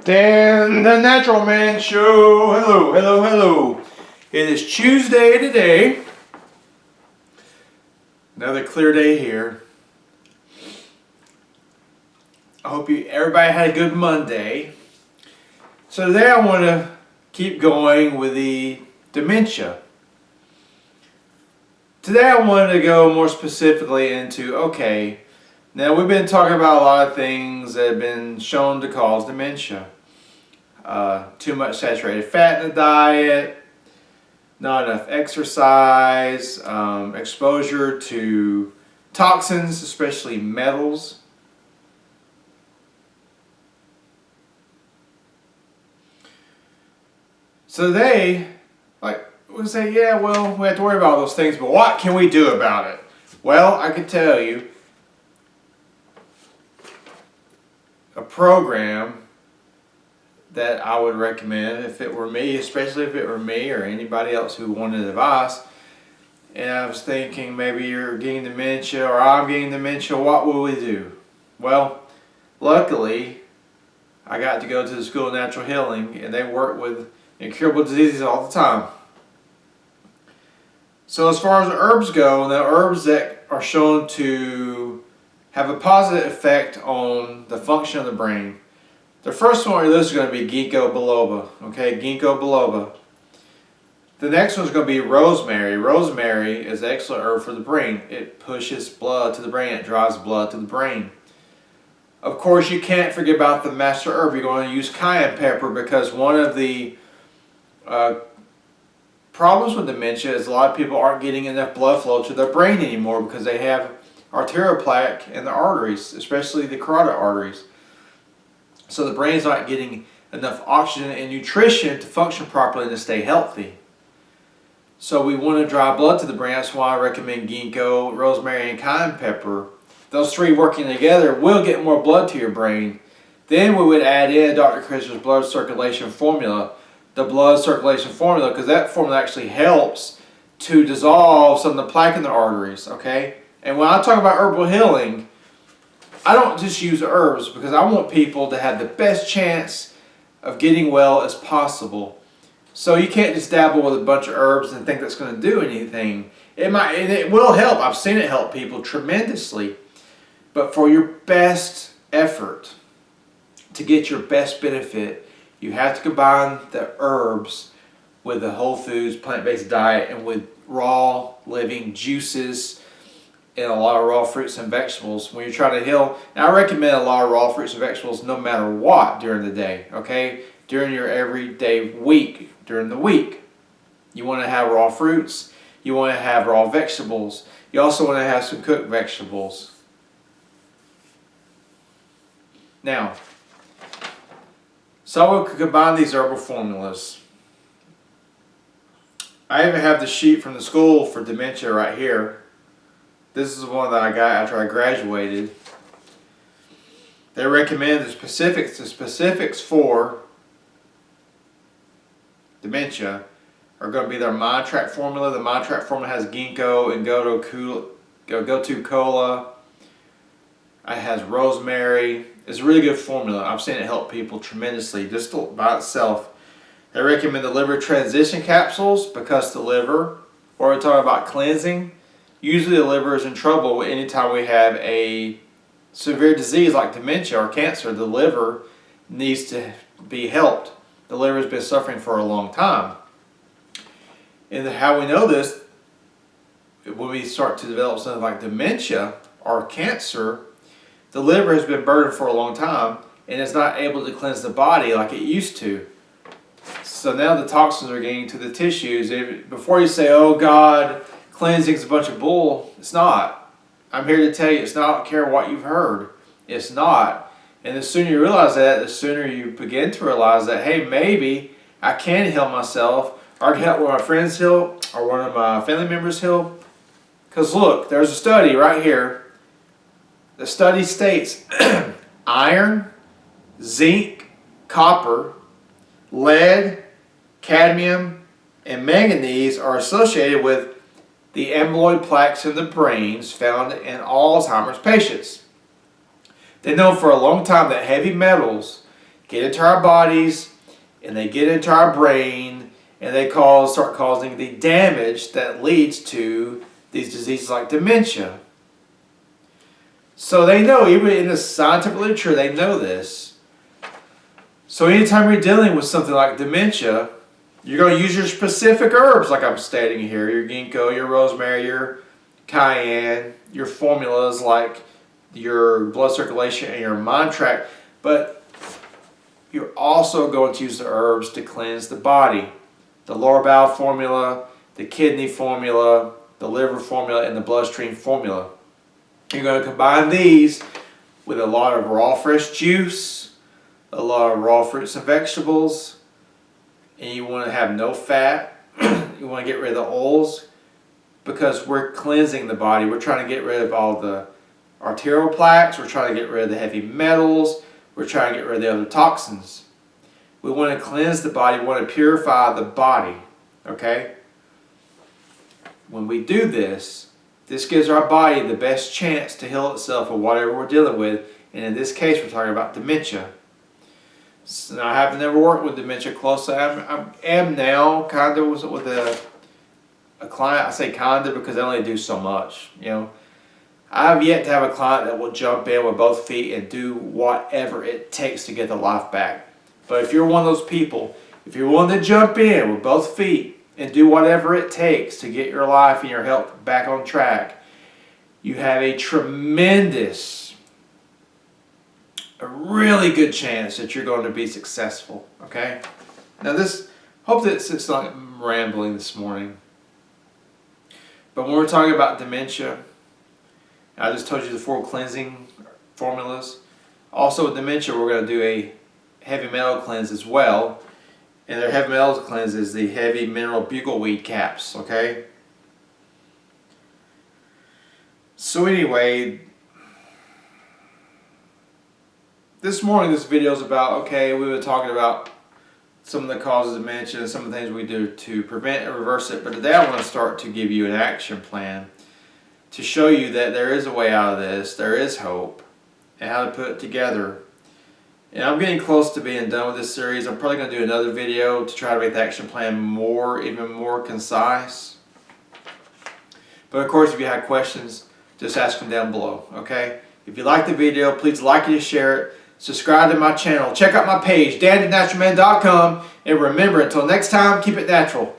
Dan the Natural Man Show. Hello, hello, hello. It is Tuesday today. Another clear day here. I hope everybody had a good Monday. So today I want to keep going with the dementia. Today I wanted to go more specifically into, okay, now we've been talking about a lot of things that have been shown to cause dementia. Too much saturated fat in the diet, not enough exercise, exposure to toxins, especially metals. So they, we say, yeah, well, we have to worry about those things, but what can we do about it? Well, I can tell you, a program that I would recommend if it were me, especially if it were me or anybody else who wanted advice, and I was thinking maybe you're getting dementia or I'm getting dementia, what will we do? Well, luckily, I got to go to the School of Natural Healing, and they work with incurable diseases all the time. So as far as herbs go, the herbs that are shown to have a positive effect on the function of the brain, the first one on your list is going to be ginkgo biloba. Okay, ginkgo biloba. The next one is going to be rosemary. Rosemary is an excellent herb for the brain. It pushes blood to the brain. It drives blood to the brain. Of course, you can't forget about the master herb. You're going to use cayenne pepper, because one of the problems with dementia is a lot of people aren't getting enough blood flow to their brain anymore because they have arterial plaque in the arteries, especially the carotid arteries. So the brain's not getting enough oxygen and nutrition to function properly and to stay healthy. So we want to drive blood to the brain. That's why I recommend ginkgo, rosemary, and cayenne pepper. Those three working together will get more blood to your brain. Then we would add in Dr. Chris's blood circulation formula, the blood circulation formula, because that formula actually helps to dissolve some of the plaque in the arteries, okay? And when I talk about herbal healing, I don't just use herbs because I want people to have the best chance of getting well as possible. So you can't just dabble with a bunch of herbs and think that's going to do anything. It might, and it will help. I've seen it help people tremendously. But for your best effort to get your best benefit, you have to combine the herbs with the whole foods, plant-based diet, and with raw living juices and a lot of raw fruits and vegetables when you're trying to heal. Now, I recommend a lot of raw fruits and vegetables no matter what during the day, okay? During your everyday week, during the week. You want to have raw fruits. You want to have raw vegetables. You also want to have some cooked vegetables. Now, someone could combine these herbal formulas. I even have the sheet from the school for dementia right here. This is the one that I got after I graduated. They recommend the specifics for dementia are going to be their Mind Track formula. The Mind Track formula has ginkgo and gotu kola. It has rosemary. It's a really good formula. I've seen it help people tremendously just by itself. They recommend the liver transition capsules because the liver, or we're talking about cleansing, usually the liver is in trouble anytime we have a severe disease like dementia or cancer. The liver needs to be helped. The liver has been suffering for a long time. And how we know this, when we start to develop something like dementia or cancer, the liver has been burdened for a long time and is not able to cleanse the body like it used to. So now the toxins are getting to the tissues. Before you say, oh God, cleansing is a bunch of bull, it's not. I'm here to tell you, it's not. I don't care what you've heard. It's not. And the sooner you realize that, the sooner you begin to realize that, hey, maybe I can heal myself, or I can help one of my friends heal, or one of my family members heal. Because look, there's a study right here. The study states iron, zinc, copper, lead, cadmium, and manganese are associated with the amyloid plaques in the brains found in Alzheimer's patients. They know for a long time that heavy metals get into our bodies, and they get into our brain, and they start causing the damage that leads to these diseases like dementia. So they know, even in the scientific literature, they know this. So anytime you're dealing with something like dementia, you're going to use your specific herbs, like I'm stating here, your ginkgo, your rosemary, your cayenne, your formulas like your blood circulation and your mind tract, but you're also going to use the herbs to cleanse the body. The lower bowel formula, the kidney formula, the liver formula, and the bloodstream formula. You're going to combine these with a lot of raw fresh juice, a lot of raw fruits and vegetables, and you want to have no fat. You want to get rid of the oils, because we're cleansing the body. We're trying to get rid of all the arterial plaques. We're trying to get rid of the heavy metals. We're trying to get rid of the other toxins. We want to cleanse the body. We want to purify the body. Okay? When we do this, this gives our body the best chance to heal itself of whatever we're dealing with. And in this case, we're talking about dementia. So I have never worked with dementia closely. I am now kind of with a client. I say kind of because they only do so much. You know, I have yet to have a client that will jump in with both feet and do whatever it takes to get the life back. But if you're one of those people, if you're willing to jump in with both feet and do whatever it takes to get your life and your health back on track, you have a really good chance that you're going to be successful. Okay? Now hope that it's not rambling this morning. But when we're talking about dementia, I just told you the 4 cleansing formulas. Also with dementia, we're going to do a heavy metal cleanse as well. And their heavy metal cleanse is the heavy mineral bugleweed caps. Okay? So anyway, this morning this video is about, okay, we were talking about some of the causes of dementia and some of the things we do to prevent and reverse it. But today I want to start to give you an action plan to show you that there is a way out of this, there is hope, and how to put it together. And I'm getting close to being done with this series. I'm probably going to do another video to try to make the action plan even more concise. But of course, if you have questions, just ask them down below, okay? If you like the video, please like it and share it. Subscribe to my channel. Check out my page, dandynaturalman.com. And remember, until next time, keep it natural.